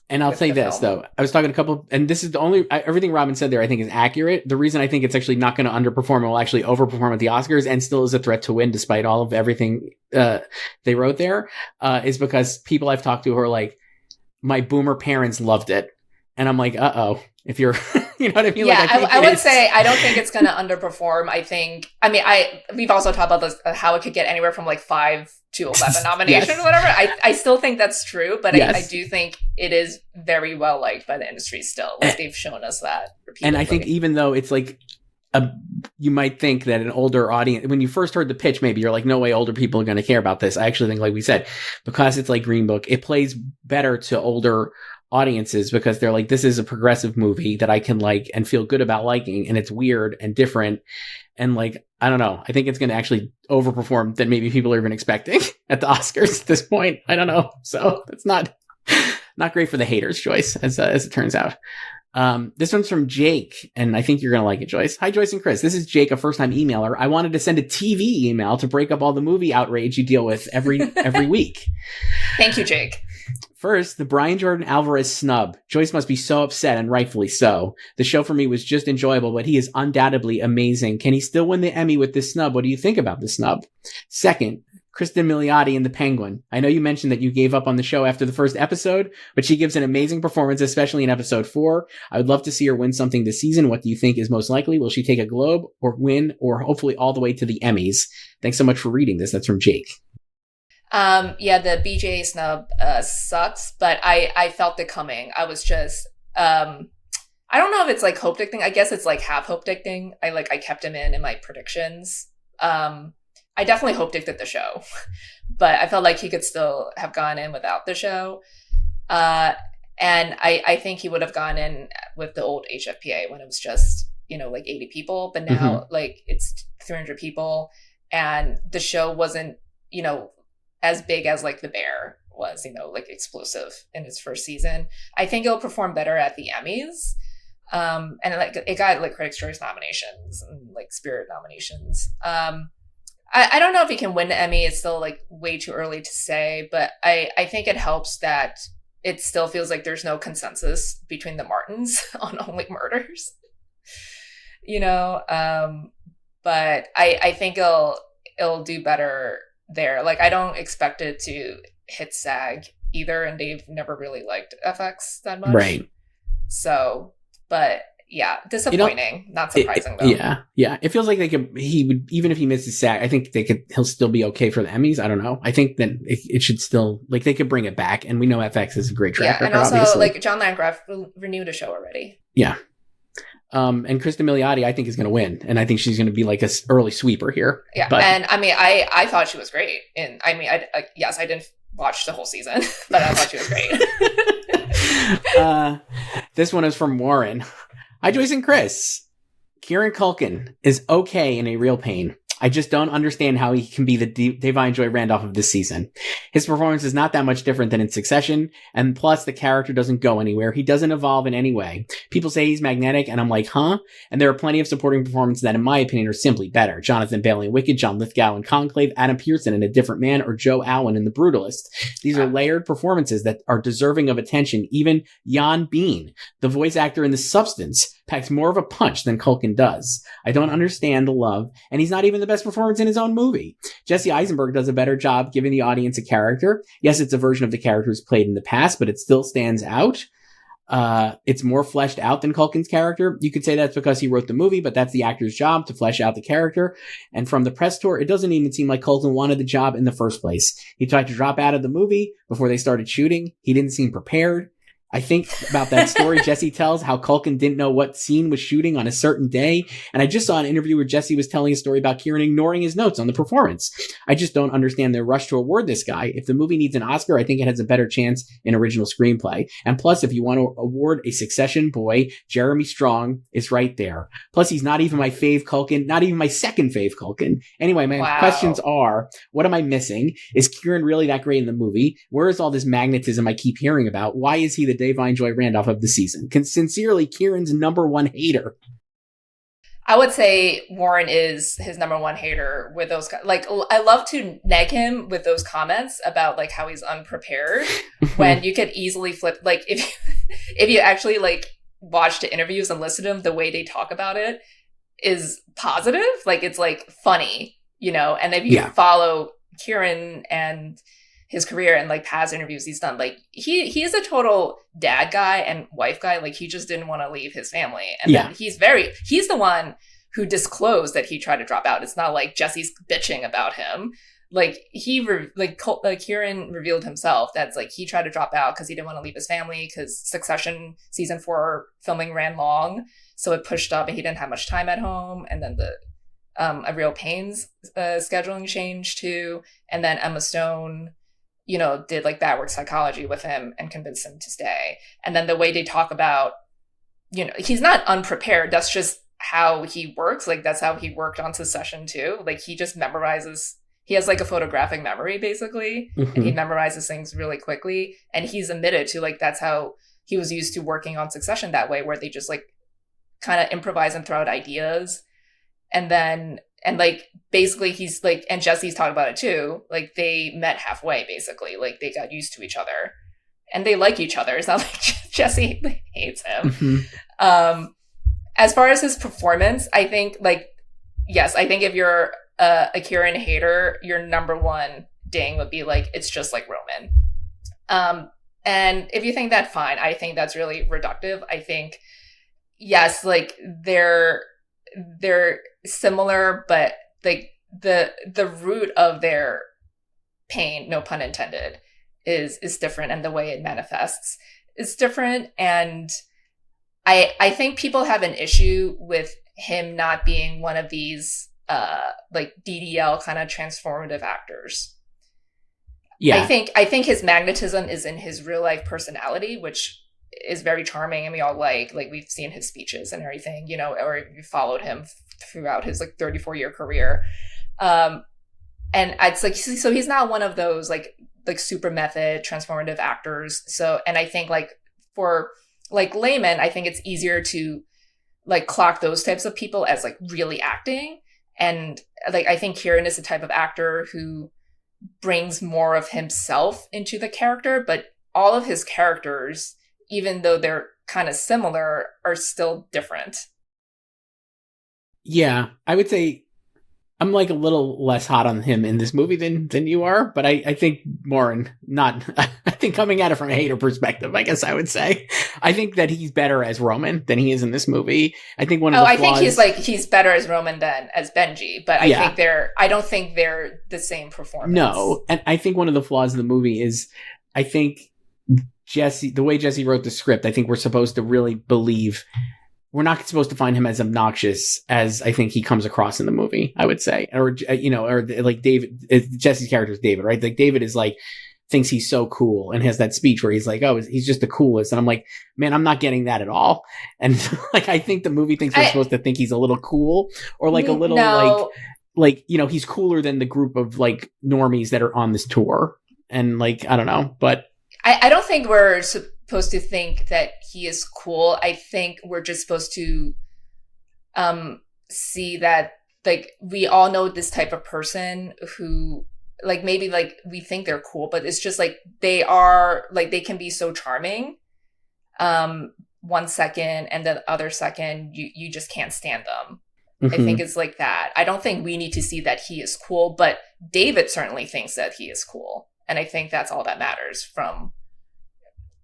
And I'll say this, though. I was talking to a couple, and this is the only, everything Robin said there I think is accurate. The reason I think it's actually not going to underperform and will actually overperform at the Oscars and still is a threat to win despite all of everything they wrote there is because people I've talked to who are like, my boomer parents loved it. And I'm like, uh-oh, if you're, you know what I mean? Yeah, I would say I don't think it's going to underperform. We've also talked about this, how it could get anywhere from 5 to 11 nominations yes. or whatever. I still think that's true, but yes. I do think it is very well liked by the industry still. They've shown us that repeatedly. And I think even though it's you might think that an older audience, when you first heard the pitch, maybe you're like, no way older people are going to care about this. I actually think, like we said, because it's like Green Book, it plays better to older audiences because they're like, this is a progressive movie that I can like and feel good about liking, and it's weird and different. And I don't know. I think it's going to actually overperform than maybe people are even expecting at the Oscars at this point. I don't know. So it's not great for the haters, Joyce, as it turns out. This one's from Jake, and I think you're going to like it, Joyce. Hi, Joyce and Chris. This is Jake, a first-time emailer. I wanted to send a TV email to break up all the movie outrage you deal with every week. Thank you, Jake. First, the Brian Jordan Alvarez snub. Joyce must be so upset, and rightfully so. The show for me was just enjoyable, but he is undoubtedly amazing. Can he still win the Emmy with this snub? What do you think about the snub? Second, Cristin Milioti in The Penguin. I know you mentioned that you gave up on the show after the first episode, but she gives an amazing performance, especially in episode 4. I would love to see her win something this season. What do you think is most likely? Will she take a Globe or win, or hopefully all the way to the Emmys? Thanks so much for reading this. That's from Jake. The BJ snub sucks, but I felt it coming. I was just I don't know if it's hope dicting. I guess it's half hope dicting. I kept him in my predictions. I definitely hope dicted the show, but I felt like he could still have gone in without the show. And I think he would have gone in with the old HFPA when it was just 80 people, but now it's 300 people, and the show wasn't as big as The Bear was, explosive in its first season. I think it'll perform better at the Emmys. And it got Critics' Choice nominations and Spirit nominations. I don't know if he can win the Emmy. It's still way too early to say, but I think it helps that it still feels like there's no consensus between the Martins on Only Murders. But I think it'll do better there. I don't expect it to hit SAG either, and they've never really liked FX that much. Right. So, but yeah, disappointing. Not surprising though. Yeah. It feels like he would, even if he misses SAG, I think he'll still be okay for the Emmys. I don't know. I think that it should still, they could bring it back, and we know FX is a great track record, and also obviously. John Landgraf renewed a show already. Yeah. And Cristin Milioti, I think, is going to win, and I think she's going to be an early sweeper here. Yeah, but, and I thought she was great, and yes, I didn't watch the whole season, but I thought she was great. This one is from Warren. Hi, Joyce and Chris. Kieran Culkin is okay in A Real Pain. I just don't understand how he can be the Da'Vine Joy Randolph of this season. His performance is not that much different than in Succession, and plus the character doesn't go anywhere. He doesn't evolve in any way. People say he's magnetic, and I'm like, huh? And there are plenty of supporting performances that, in my opinion, are simply better. Jonathan Bailey in Wicked, John Lithgow in Conclave, Adam Pearson in A Different Man, or Joe Alwyn in The Brutalist. These are layered performances that are deserving of attention. Even Jan Bean, the voice actor in The Substance, packs more of a punch than Culkin does. I don't understand the love, and he's not even the best performance in his own movie. Jesse Eisenberg does a better job giving the audience a character. Yes, it's a version of the character who's played in the past, but it still stands out. It's more fleshed out than Culkin's character. You could say that's because he wrote the movie, but that's the actor's job to flesh out the character. And from the press tour, it doesn't even seem like Culkin wanted the job in the first place. He tried to drop out of the movie before they started shooting. He didn't seem prepared. I think about that story Jesse tells, how Culkin didn't know what scene was shooting on a certain day. And I just saw an interview where Jesse was telling a story about Kieran ignoring his notes on the performance. I just don't understand their rush to award this guy. If the movie needs an Oscar, I think it has a better chance in original screenplay. And plus, if you want to award a Succession boy, Jeremy Strong is right there. Plus, he's not even my fave Culkin, not even my second fave Culkin. Anyway, my questions are, what am I missing? Is Kieran really that great in the movie? Where is all this magnetism I keep hearing about? Why is he the Da'Vine Joy Randolph of the season? Sincerely, Kieran's number one hater. I would say Warren is his number one hater with those, like, I love to neg him with those comments about like how he's unprepared when you could easily flip, like if you actually like watch the interviews and listen to them, the way they talk about it is positive. Like it's like funny, you know, and if you follow Kieran and his career and like past interviews he's done, like he is a total dad guy and wife guy. Like he just didn't want to leave his family. And then he's the one who disclosed that he tried to drop out. It's not like Jesse's bitching about him. Like Kieran revealed himself that's like he tried to drop out because he didn't want to leave his family because Succession season 4 filming ran long. So it pushed up and he didn't have much time at home. And then the A Real Pains scheduling change too. And then Emma Stone, you know, did like backward psychology with him and convinced him to stay. And then the way they talk about, you know, he's not unprepared. That's just how he works. Like that's how he worked on Succession too. Like he just memorizes, he has like a photographic memory basically. Mm-hmm. And he memorizes things really quickly. And he's admitted to like, that's how he was used to working on Succession that way, where they just like kind of improvise and throw out ideas. And like, basically he's like, and Jesse's talked about it too. Like they met halfway, basically. Like they got used to each other and they like each other. It's not like Jesse hates him. Mm-hmm. As far as his performance, I think like, yes, I think if you're a Kieran hater, your number one ding would be like, it's just like Roman. And if you think that, fine. I think that's really reductive. I think, yes, like they're similar, but like the root of their pain, no pun intended, is different, and the way it manifests is different. And I think people have an issue with him not being one of these like DDL kind of transformative actors. Yeah, I think his magnetism is in his real life personality, which is very charming, and we all like we've seen his speeches and everything, you know, or you followed him throughout his like 34-year career. And it's like, so he's not one of those like super method transformative actors. So, and I think like for like laymen, I think it's easier to like clock those types of people as like really acting. And like, I think Kieran is the type of actor who brings more of himself into the character, but all of his characters, even though they're kind of similar, are still different. Yeah, I would say I'm like a little less hot on him in this movie than you are, but I think more I think coming at it from a hater perspective, I guess I would say. I think that he's better as Roman than he is in this movie. I think one of the flaws... I think he's better as Roman than as Benji, but I don't think they're the same performance. No, and I think one of the flaws of the movie is, I think the way Jesse wrote the script, I think we're supposed to really believe, we're not supposed to find him as obnoxious as I think he comes across in the movie, I would say. Or, you know, or like David, Jesse's character is David, right? Like David is like, thinks he's so cool and has that speech where he's like, oh, he's just the coolest. And I'm like, man, I'm not getting that at all. And like, I think the movie thinks we're supposed to think he's a little cool or like a little like, you know, he's cooler than the group of like normies that are on this tour. And like, I don't know, but I don't think we're supposed to think that he is cool. I think we're just supposed to see that like we all know this type of person who like maybe like we think they're cool, but it's just like they are like they can be so charming 1 second and then the other second you just can't stand them. I think it's like that. I don't think we need to see that he is cool, but David certainly thinks that he is cool. And I think that's all that matters from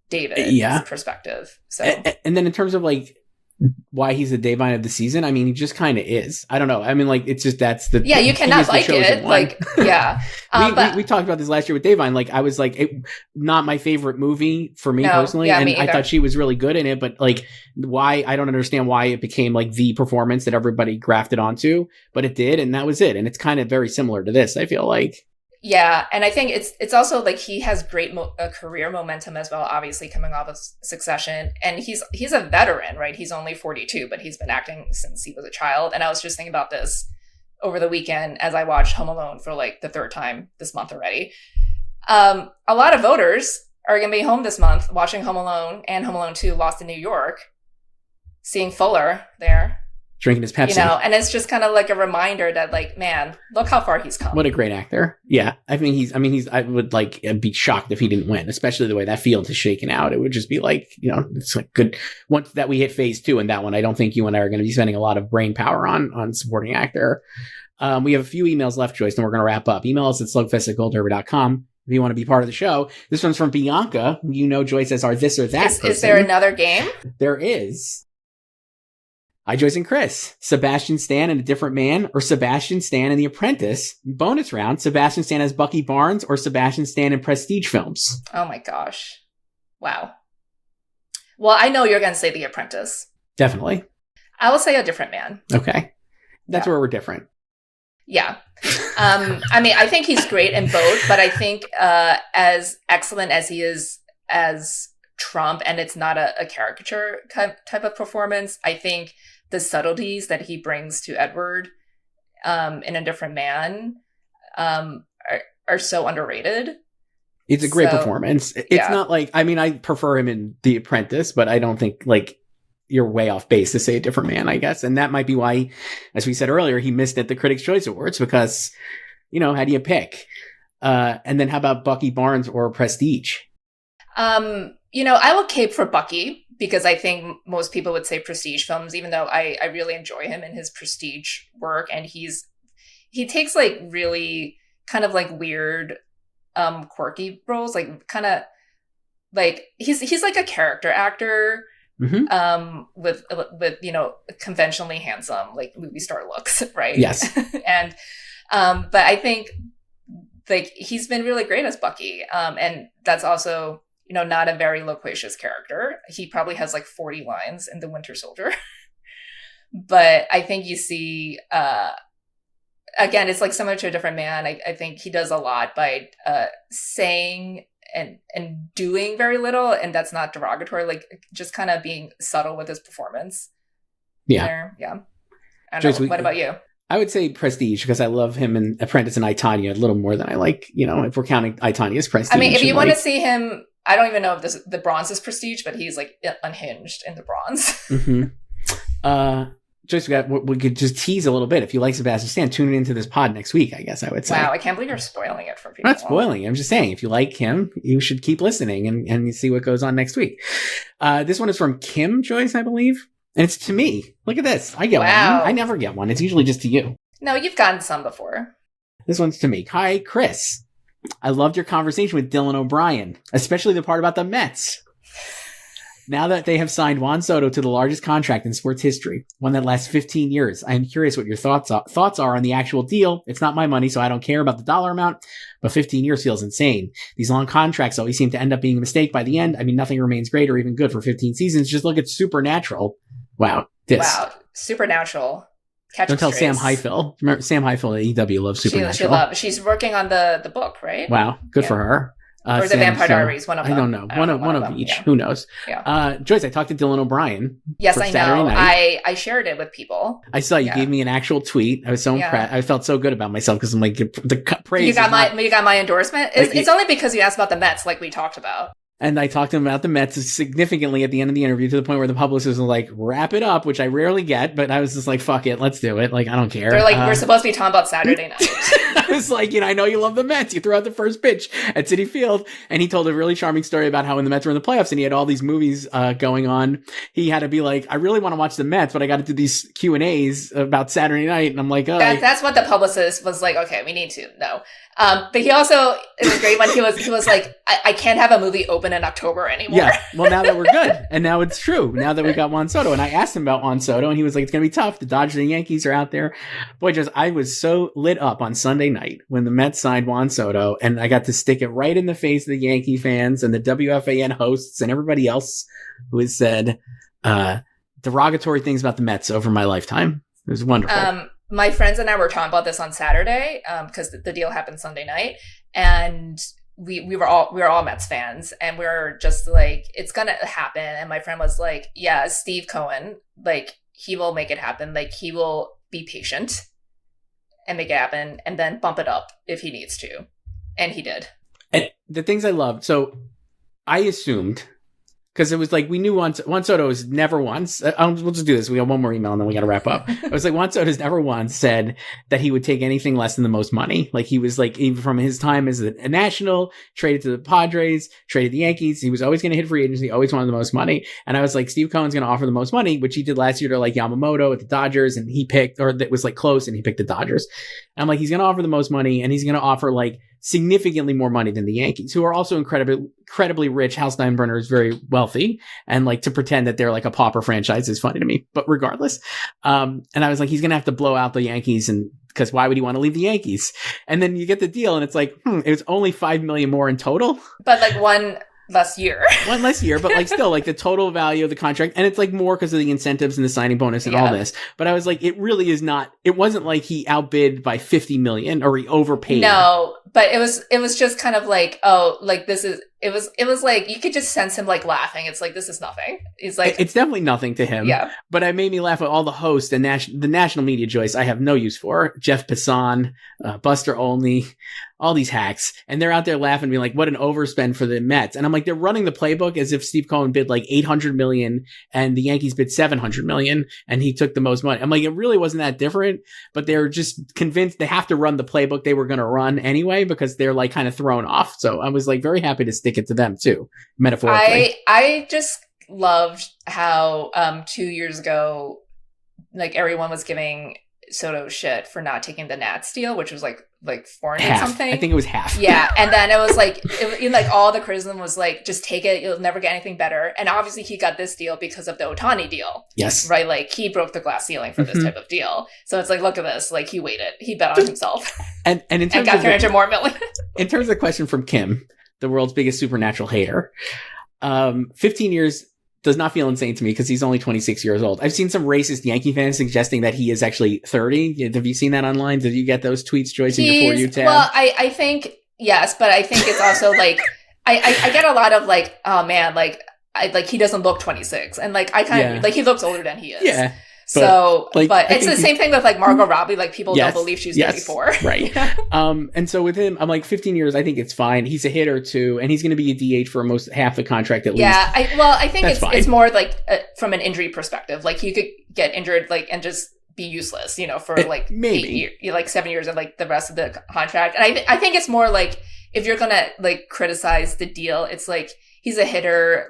David's perspective. So, and then in terms of like why he's the Davine of the season, I mean, he just kind of is. I don't know. I mean, like it's just that's the you cannot like it. Like we talked about this last year with Davine. Like I was like, not my favorite movie for me personally, and I thought she was really good in it. But like, why I don't understand why it became like the performance that everybody grafted onto, but it did, and that was it. And it's kind of very similar to this. I feel like. Yeah, and I think it's also like he has great career momentum as well, obviously coming off of Succession, and he's a veteran, right? He's only 42, but he's been acting since he was a child. And I was just thinking about this over the weekend as I watched Home Alone for like the third time this month already. A lot of voters are going to be home this month watching Home Alone and Home Alone 2: Lost in New York, seeing Fuller there. Drinking his Pepsi. You know, and it's just kind of like a reminder that like, man, look how far he's come. What a great actor. Yeah. I would like be shocked if he didn't win, especially the way that field is shaken out. It would just be like, you know, it's like good. Once that we hit phase 2 in that one, I don't think you and I are going to be spending a lot of brain power on supporting actor. We have a few emails left, Joyce, and we're going to wrap up. Email us at slugfest@goldderby.com. If you want to be part of the show. This one's from Bianca. You know Joyce as our this or that person. Is there another game? There is. Hi, Joyce and Chris. Sebastian Stan and A Different Man, or Sebastian Stan and The Apprentice? Bonus round, Sebastian Stan as Bucky Barnes or Sebastian Stan in prestige films? Oh my gosh. Wow. Well, I know you're going to say The Apprentice. Definitely. I will say A Different Man. Okay. That's where we're different. Yeah. I mean, I think he's great in both, but I think as excellent as he is as Trump, and it's not a caricature type of performance, I think the subtleties that he brings to Edward in A Different Man are so underrated. It's a great performance. It's not like, I mean, I prefer him in The Apprentice, but I don't think like you're way off base to say A Different Man, I guess. And that might be why, as we said earlier, he missed at the Critics' Choice Awards because, you know, how do you pick? And then how about Bucky Barnes or Prestige? You know, I will cape for Bucky because I think most people would say prestige films, even though I really enjoy him in his prestige work. And he takes like really kind of like weird, quirky roles, like kind of like he's like a character actor, with, you know, conventionally handsome, like movie star looks, right? Yes. And, but I think like he's been really great as Bucky. And that's also, you know, not a very loquacious character. He probably has like 40 lines in The Winter Soldier. But I think you see, again, it's like similar to A Different Man. I think he does a lot by saying and doing very little. And that's not derogatory, like just kind of being subtle with his performance. Yeah. There. Yeah. I don't know. What about you? I would say Prestige because I love him in Apprentice and I, Tonya a little more than I like, you know, if we're counting I, Tonya as Prestige. I mean, if you want to see him, I don't even know if the bronze is Prestige, but he's like unhinged in the bronze. Just we could just tease a little bit. If you like Sebastian Stan, tune into this pod next week, I guess I would say. Wow, I can't believe you're spoiling it for people. I'm not spoiling it. I'm just saying, if you like him, you should keep listening and see what goes on next week. This one is from Kim Joyce, I believe. And it's to me. Look at this. I get one. I never get one. It's usually just to you. No, you've gotten some before. This one's to me. Hi, Chris. I loved your conversation with Dylan O'Brien, especially the part about the Mets. Now that they have signed Juan Soto to the largest contract in sports history, one that lasts 15 years, I am curious what your thoughts are on the actual deal. It's not my money, so I don't care about the dollar amount, but 15 years feels insane. These long contracts always seem to end up being a mistake by the end. I mean, nothing remains great or even good for 15 seasons. Just look at Supernatural. Wow. Wow. Supernatural. Don't tell Sam Highfill. Remember, Sam Highfill at EW loves Supernatural. She's working on the book, right? Wow. Good for her. Or is it Vampire Diaries? One of them. I don't know. One of each. Yeah. Who knows? Yeah. Joyce, I talked to Dylan O'Brien. Yes, I know. I shared it with people. I saw you gave me an actual tweet. I was so impressed. I felt so good about myself because I'm like, the praise. You got my endorsement? It's only because you asked about the Mets, like we talked about. And I talked to him about the Mets significantly at the end of the interview to the point where the publicist was like, wrap it up, which I rarely get, but I was just like, fuck it, let's do it. Like, I don't care. They're like, we're supposed to be talking about Saturday night. I was like, I know you love the Mets. You threw out the first pitch at Citi Field. And he told a really charming story about how when the Mets were in the playoffs and he had all these movies going on, he had to be like, I really want to watch the Mets, but I got to do these Q&As about Saturday night. And I'm like, oh. That's what the publicist was like, okay, we need to know. But he also, it was great when he was like, I can't have a movie open in October anymore. Yeah. Well, now that we're good. And now it's true. Now that we got Juan Soto. And I asked him about Juan Soto and he was like, it's going to be tough. The Dodgers and Yankees are out there. Boy, I was so lit up on Sunday night when the Mets signed Juan Soto and I got to stick it right in the face of the Yankee fans and the WFAN hosts and everybody else who has said, derogatory things about the Mets over my lifetime. It was wonderful. My friends and I were talking about this on Saturday, because the deal happened Sunday night, and we were all Mets fans, and we were just like, it's gonna happen. And my friend was like, yeah, Steve Cohen, like, he will make it happen. Like, he will be patient and make it happen, and then bump it up if he needs to. And he did. And the things I loved, so I assumed, because it was like, we knew Juan Soto has never once, we'll just do this. We got one more email and then we got to wrap up. It was like, Juan Soto has never once said that he would take anything less than the most money. Like, he was like, even from his time as a national, traded to the Padres, traded the Yankees, he was always going to hit free agency, always wanted the most money. And I was like, Steve Cohen's going to offer the most money, which he did last year to like Yamamoto at the Dodgers, and he picked, or that was like close, and he picked the Dodgers. And I'm like, he's going to offer the most money, and he's going to offer like significantly more money than the Yankees, who are also incredibly rich. Hal Steinbrenner is very wealthy, and like, to pretend that they're like a pauper franchise is funny to me, but regardless. And I was like, he's going to have to blow out the Yankees, and because why would he want to leave the Yankees? And then you get the deal and it's like, it was only $5 million more in total. But like one less year, but like still like the total value of the contract. And it's like more because of the incentives and the signing bonus and all this. But I was like, it really is not, it wasn't like he outbid by 50 million or he overpaid. No, but it was just kind of like, oh, like this is, it was like, you could just sense him like laughing. It's like, this is nothing. He's like, it's definitely nothing to him. Yeah. But it made me laugh at all the hosts and the national media, Joyce, I have no use for. Jeff Passan, Buster Olney, all these hacks. And they're out there laughing, being like, what an overspend for the Mets. And I'm like, they're running the playbook as if Steve Cohen bid like 800 million and the Yankees bid 700 million and he took the most money. I'm like, it really wasn't that different, but they're just convinced they have to run the playbook they were going to run anyway, because they're like kind of thrown off. So I was like very happy to stick it to them too, metaphorically. I just loved how 2 years ago, like, everyone was giving Soto shit for not taking the Nats deal, which was like 400 something. I think it was half. Yeah, and then it was like, like all the criticism was like, just take it, you'll never get anything better. And obviously he got this deal because of the Ohtani deal. Yes. Right, like he broke the glass ceiling for this type of deal. So it's like, look at this, like he waited, he bet on himself, and in terms got 300 more million. In terms of the question from Kim, the world's biggest supernatural hater, 15 years does not feel insane to me because he's only 26 years old. I've seen some racist Yankee fans suggesting that he is actually 30. Have you seen that online? Did you get those tweets, Joyce, in your For You tab? Well, I think, yes, but I think it's also like, I get a lot of like, oh man, like he doesn't look 26. And like, I kind of, like he looks older than he is. Yeah. But it's the same thing with like Margot Robbie. Like people don't believe she's 34. Right. And so with him, I'm like 15 years. I think it's fine. He's a hitter too, and he's going to be a DH for most half the contract at least. Yeah. I think it's more like from an injury perspective. Like you could get injured, like, and just be useless, for like maybe 8 years, like 7 years, and like the rest of the contract. And I think it's more like, if you're gonna like criticize the deal, it's like, he's a hitter,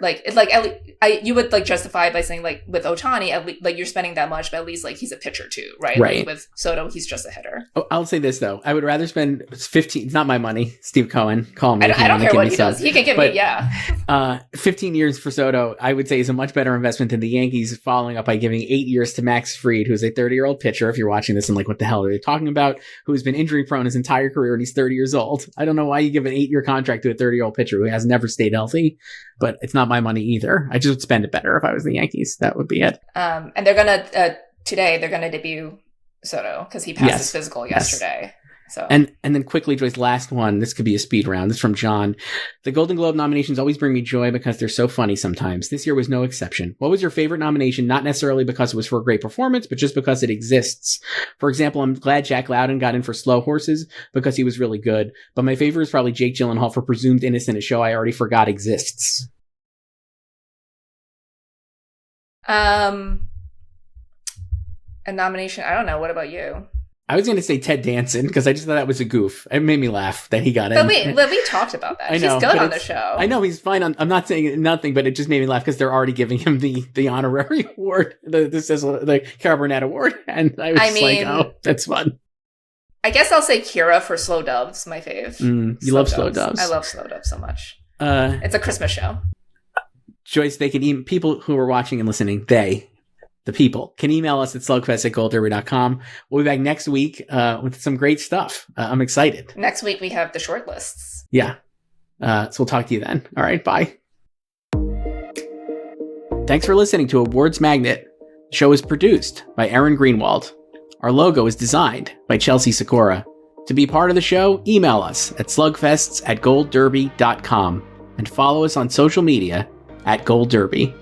you would like justify it by saying like with Ohtani, like you're spending that much, but at least like he's a pitcher too, right? Right. Like, with Soto, he's just a hitter. Oh, I'll say this though, I would rather spend 15. It's not my money. Steve Cohen, call me. I don't care what he does. He can give me 15 years for Soto, I would say is a much better investment than the Yankees following up by giving 8 years to Max Fried, who's a 30-year-old pitcher. If you're watching this and like, what the hell are they talking about? Who's been injury prone his entire career and he's 30 years old. I don't know why you give an 8-year contract to a 30-year-old pitcher who has never stayed healthy. But it's not my money either. I just would spend it better if I was the Yankees. That would be it. And they're going to, today, they're going to debut Soto because he passed his physical yesterday. So and then quickly, Joyce, last one. This could be a speed round. This is from John. The Golden Globe nominations always bring me joy because they're so funny sometimes. This year was no exception. What was your favorite nomination? Not necessarily because it was for a great performance, but just because it exists. For example, I'm glad Jack Lowden got in for Slow Horses because he was really good. But my favorite is probably Jake Gyllenhaal for Presumed Innocent, a show I already forgot exists. A nomination. I don't know. What about you? I was going to say Ted Danson because I just thought that was a goof. It made me laugh that he got in. But we talked about that. I know, he's good on the show. I know he's fine. I'm not saying nothing, but it just made me laugh because they're already giving him the honorary award, the Cara Burnett Award, and I was like, oh, that's fun. I guess I'll say Kira for Slow Doves, my fave. You love Slow Doves. I love Slow Doves so much. It's a Christmas show. Joyce, they can people who are watching and listening, the people can email us at slugfest@goldderby.com. We'll be back next week with some great stuff. I'm excited. Next week we have the short lists. Yeah. So we'll talk to you then. All right. Bye. Thanks for listening to Awards Magnet. The show is produced by Aaron Greenwald. Our logo is designed by Chelsea Sikora. To be part of the show, email us at slugfests@goldderby.com and follow us on social media @goldderby.